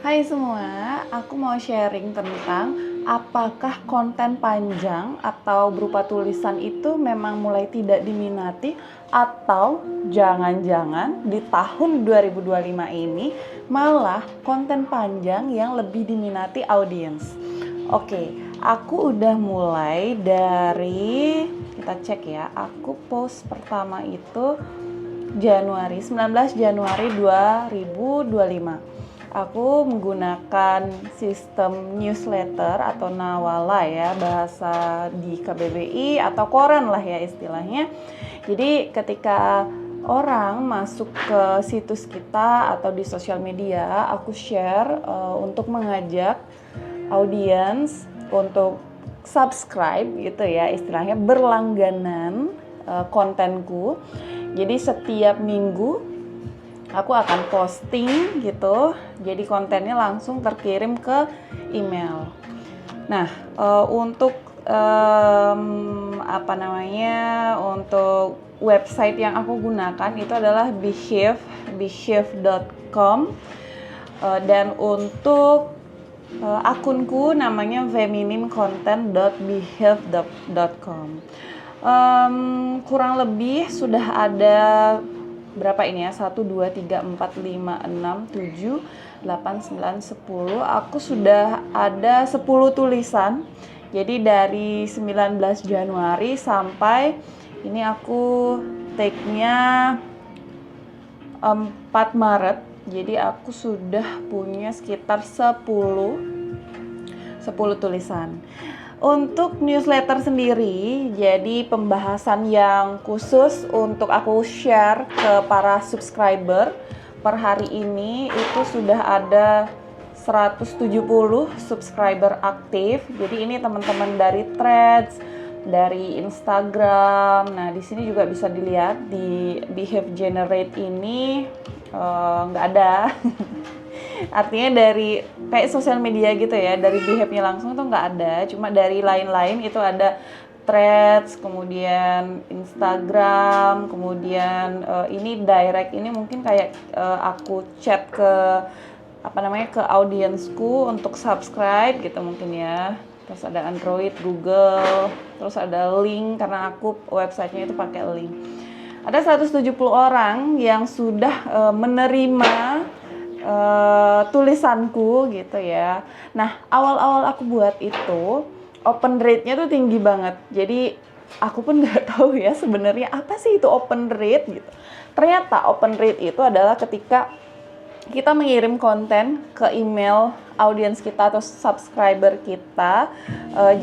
Hai semua, aku mau sharing tentang apakah konten panjang atau berupa tulisan itu memang mulai tidak diminati atau jangan-jangan di tahun 2025 ini malah konten panjang yang lebih diminati audiens. Oke, aku udah mulai dari, kita cek ya, aku post pertama itu 19 Januari 2025. Aku menggunakan sistem newsletter atau nawala ya, bahasa di KBBI atau koran lah ya istilahnya. Jadi ketika orang masuk ke situs kita atau di sosial media, aku share untuk mengajak audiens untuk subscribe gitu ya, istilahnya berlangganan kontenku. Jadi setiap minggu aku akan posting gitu, jadi kontennya langsung terkirim ke email. Nah, untuk untuk website yang aku gunakan itu adalah behave.com, dan untuk akunku namanya feminincontent.behave.com. Kurang lebih sudah ada berapa ini ya, 1, 2, 3, 4, 5, 6, 7, 8, 9, 10. Aku sudah ada 10 tulisan. Jadi dari 19 Januari sampai ini aku take-nya 4 Maret. Jadi aku sudah punya sekitar 10 tulisan. Untuk newsletter sendiri, jadi pembahasan yang khusus untuk aku share ke para subscriber per hari ini itu sudah ada 170 subscriber aktif. Jadi ini teman-teman dari Threads, dari Instagram. Nah, di sini juga bisa dilihat di Behave Generate ini nggak ada. Artinya dari kayak sosial media gitu ya, dari Behave-nya langsung tuh nggak ada, cuma dari lain-lain itu ada Threads, kemudian Instagram, kemudian ini direct, ini mungkin kayak aku chat ke ke audiensku untuk subscribe gitu mungkin ya. Terus ada Android, Google, terus ada link karena aku websitenya itu pakai link. Ada 170 orang yang sudah menerima tulisanku gitu ya. Nah, awal-awal aku buat itu open rate-nya tuh tinggi banget. Jadi aku pun nggak tahu ya sebenarnya apa sih itu open rate gitu. Ternyata open rate itu adalah ketika kita mengirim konten ke email audiens kita atau subscriber kita.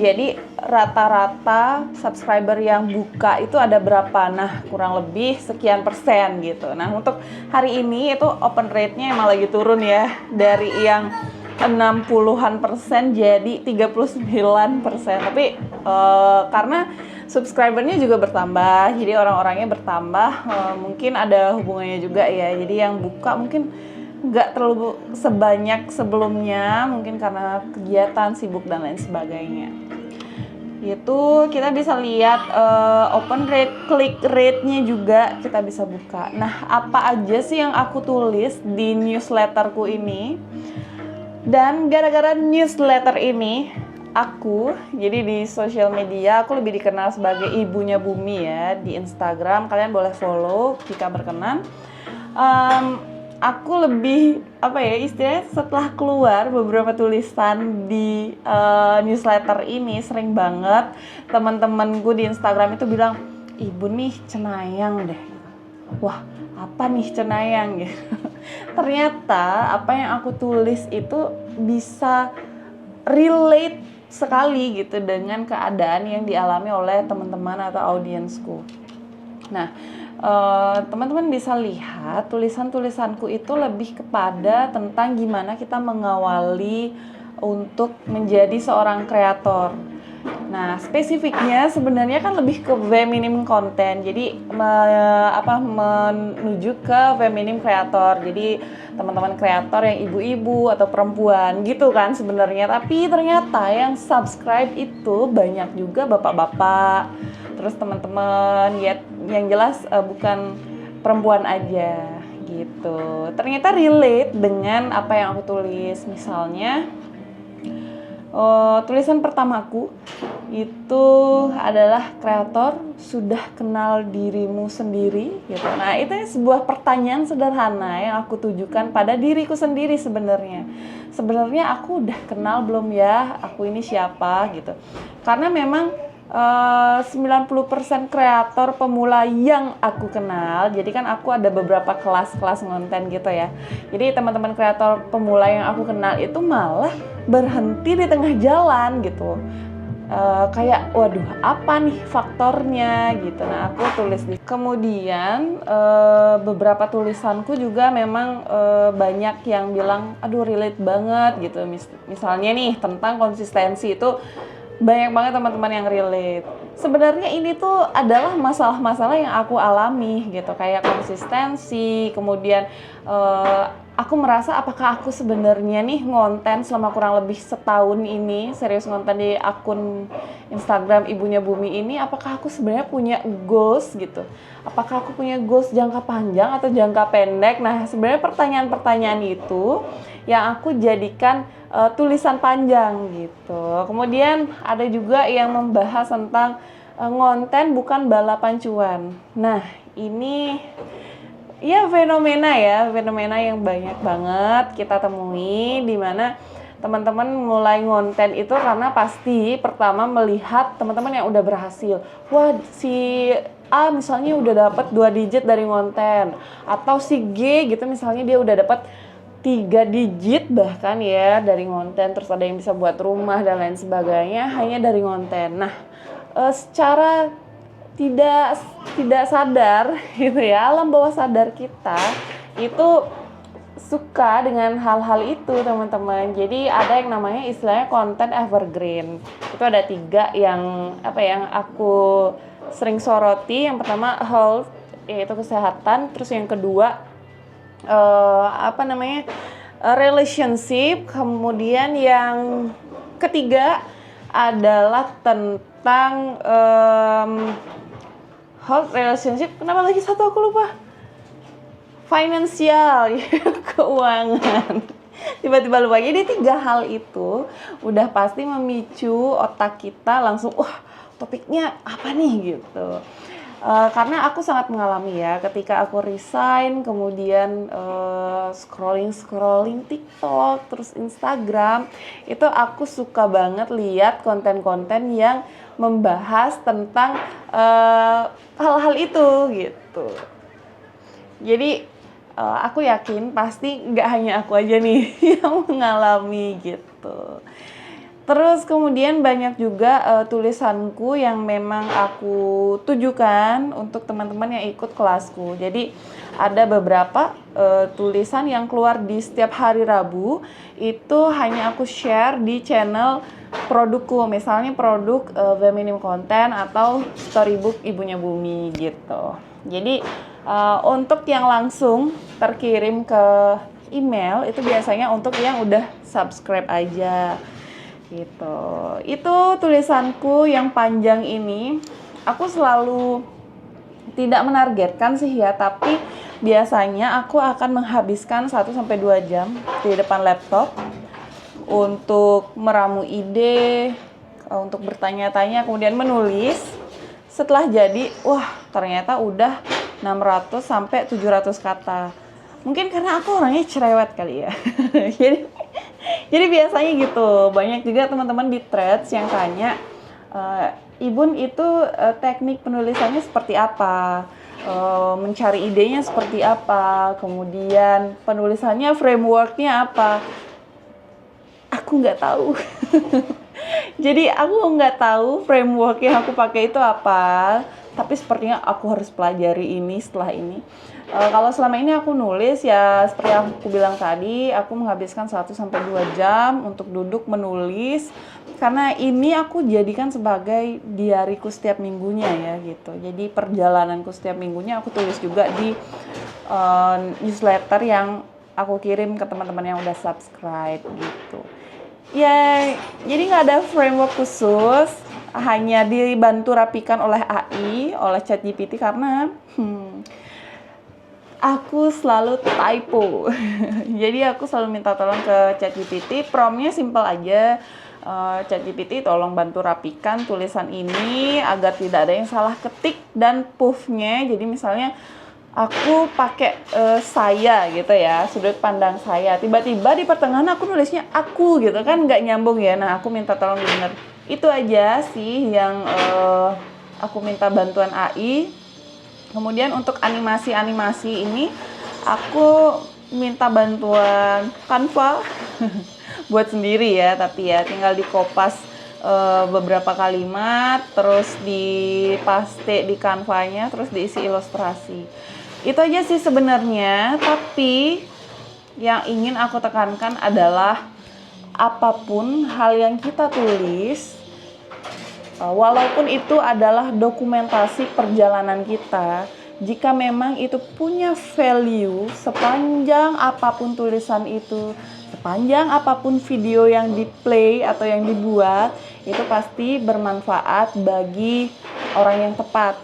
Jadi rata-rata subscriber yang buka itu ada berapa? Nah, kurang lebih sekian persen gitu. Nah, untuk hari ini itu open rate-nya emang lagi turun ya, dari yang 60-an% jadi 39%. Tapi karena subscribernya juga bertambah, jadi orang-orangnya bertambah, mungkin ada hubungannya juga ya. Jadi yang buka mungkin nggak terlalu sebanyak sebelumnya, mungkin karena kegiatan, sibuk dan lain sebagainya. Itu kita bisa lihat open rate, click rate-nya juga kita bisa buka. Nah, apa aja sih yang aku tulis di newsletterku ini? Dan gara-gara newsletter ini, aku jadi di sosial media aku lebih dikenal sebagai ibunya Bumi ya, di Instagram. Kalian boleh follow jika berkenan. Aku lebih istilahnya setelah keluar beberapa tulisan di newsletter ini, sering banget teman-temanku di Instagram itu bilang, "Ibu nih cenayang deh." Wah, apa nih cenayang gitu. Ternyata apa yang aku tulis itu bisa relate sekali gitu dengan keadaan yang dialami oleh teman-teman atau audiensku. Nah, teman-teman bisa lihat tulisan-tulisanku itu lebih kepada tentang gimana kita mengawali untuk menjadi seorang kreator. Nah, spesifiknya sebenarnya kan lebih ke feminim content. Jadi menuju ke feminim kreator. Jadi teman-teman kreator yang ibu-ibu atau perempuan gitu kan sebenarnya. Tapi ternyata yang subscribe itu banyak juga bapak-bapak. Terus teman-teman ya, yang jelas bukan perempuan aja gitu. Ternyata relate dengan apa yang aku tulis. Misalnya tulisan pertamaku itu adalah kreator sudah kenal dirimu sendiri gitu. Nah, itu sebuah pertanyaan sederhana yang aku tujukan pada diriku sendiri sebenarnya. Sebenarnya aku udah kenal belum ya aku ini siapa gitu. Karena memang 90% kreator pemula yang aku kenal, jadi kan aku ada beberapa kelas-kelas konten gitu ya. Jadi teman-teman kreator pemula yang aku kenal itu malah berhenti di tengah jalan gitu. Kayak waduh apa nih faktornya gitu. Nah aku tulis di kemudian beberapa tulisanku juga memang banyak yang bilang aduh relate banget gitu. Misalnya nih tentang konsistensi itu banyak banget teman-teman yang relate. Sebenarnya ini tuh adalah masalah-masalah yang aku alami gitu, kayak konsistensi, kemudian aku merasa apakah aku sebenarnya nih ngonten selama kurang lebih setahun ini, serius ngonten di akun Instagram Ibunya Bumi ini, apakah aku sebenarnya punya goals gitu? Apakah aku punya goals jangka panjang atau jangka pendek? Nah, sebenarnya pertanyaan-pertanyaan itu yang aku jadikan tulisan panjang gitu. Kemudian ada juga yang membahas tentang ngonten bukan balapan cuan. Nah, ini ya fenomena yang banyak banget kita temui di mana teman-teman mulai ngonten itu karena pasti pertama melihat teman-teman yang udah berhasil. Wah, si A misalnya udah dapat 2 digit dari ngonten, atau si G gitu misalnya dia udah dapat 3 digit bahkan ya dari ngonten, terus ada yang bisa buat rumah dan lain sebagainya hanya dari ngonten. Nah, secara tidak sadar gitu ya, alam bawah sadar kita itu suka dengan hal-hal itu teman-teman. Jadi ada yang namanya istilahnya konten evergreen. Itu ada 3 yang aku sering soroti. Yang pertama health, yaitu kesehatan, terus yang kedua relationship, kemudian yang ketiga adalah tentang health, relationship, kenapa lagi satu aku lupa, finansial, keuangan, tiba-tiba lupa. Jadi 3 hal itu udah pasti memicu otak kita langsung topiknya apa nih gitu. Karena aku sangat mengalami ya, ketika aku resign, kemudian scrolling TikTok, terus Instagram, itu aku suka banget lihat konten-konten yang membahas tentang hal-hal itu gitu. Jadi aku yakin pasti nggak hanya aku aja nih yang mengalami gitu. Terus kemudian banyak juga tulisanku yang memang aku tujukan untuk teman-teman yang ikut kelasku. Jadi ada beberapa tulisan yang keluar di setiap hari Rabu, itu hanya aku share di channel produkku. Misalnya produk Feminim Content atau Storybook Ibunya Bumi gitu. Jadi untuk yang langsung terkirim ke email itu biasanya untuk yang udah subscribe aja. Gitu. Itu tulisanku yang panjang ini. Aku selalu tidak menargetkan sih ya, tapi biasanya aku akan menghabiskan 1-2 jam di depan laptop untuk meramu ide, untuk bertanya-tanya, kemudian menulis. Setelah jadi, ternyata udah 600-700 kata. Mungkin karena aku orangnya cerewet kali ya. Jadi biasanya gitu, banyak juga teman-teman di threads yang tanya, Ibun itu teknik penulisannya seperti apa, mencari idenya seperti apa, kemudian penulisannya frameworknya apa. Aku nggak tahu. Jadi aku nggak tahu framework yang aku pakai itu apa, tapi sepertinya aku harus pelajari ini setelah ini. Kalau selama ini aku nulis ya seperti yang aku bilang tadi, aku menghabiskan 1-2 jam untuk duduk menulis, karena ini aku jadikan sebagai diariku setiap minggunya ya gitu. Jadi perjalananku setiap minggunya aku tulis juga di newsletter yang aku kirim ke teman-teman yang udah subscribe gitu. Ya, jadi nggak ada framework khusus, hanya dibantu rapikan oleh AI, oleh ChatGPT, karena aku selalu typo. Jadi aku selalu minta tolong ke ChatGPT, promptnya simple aja. ChatGPT tolong bantu rapikan tulisan ini agar tidak ada yang salah ketik dan puffnya. Jadi misalnya aku pakai saya gitu ya, sudut pandang saya. Tiba-tiba di pertengahan aku nulisnya aku gitu kan, nggak nyambung ya. Nah aku minta tolong bener. Itu aja sih yang aku minta bantuan AI. Kemudian untuk animasi-animasi ini aku minta bantuan Canva buat sendiri ya, tapi ya tinggal dikopas beberapa kalimat, terus dipaste di Canva-nya, terus diisi ilustrasi. Itu aja sih sebenarnya, tapi yang ingin aku tekankan adalah apapun hal yang kita tulis, walaupun itu adalah dokumentasi perjalanan kita, jika memang itu punya value, sepanjang apapun tulisan itu, sepanjang apapun video yang di-play atau yang dibuat, itu pasti bermanfaat bagi orang yang tepat.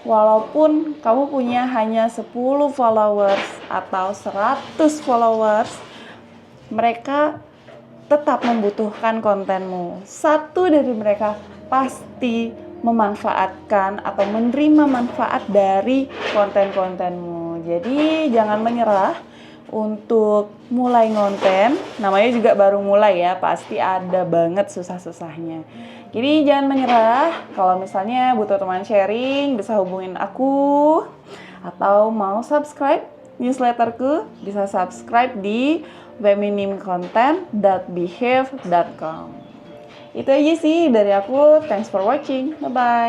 Walaupun kamu punya hanya 10 followers atau 100 followers, mereka tetap membutuhkan kontenmu. Satu dari mereka pasti memanfaatkan atau menerima manfaat dari konten-kontenmu. Jadi jangan menyerah untuk mulai ngonten. Namanya juga baru mulai ya, pasti ada banget susah-susahnya. Jadi jangan menyerah. Kalau misalnya butuh teman sharing, bisa hubungin aku. Atau mau subscribe newsletterku, bisa subscribe di feminimcontent.behave.com. Itu aja sih dari aku. Thanks for watching. Bye-bye.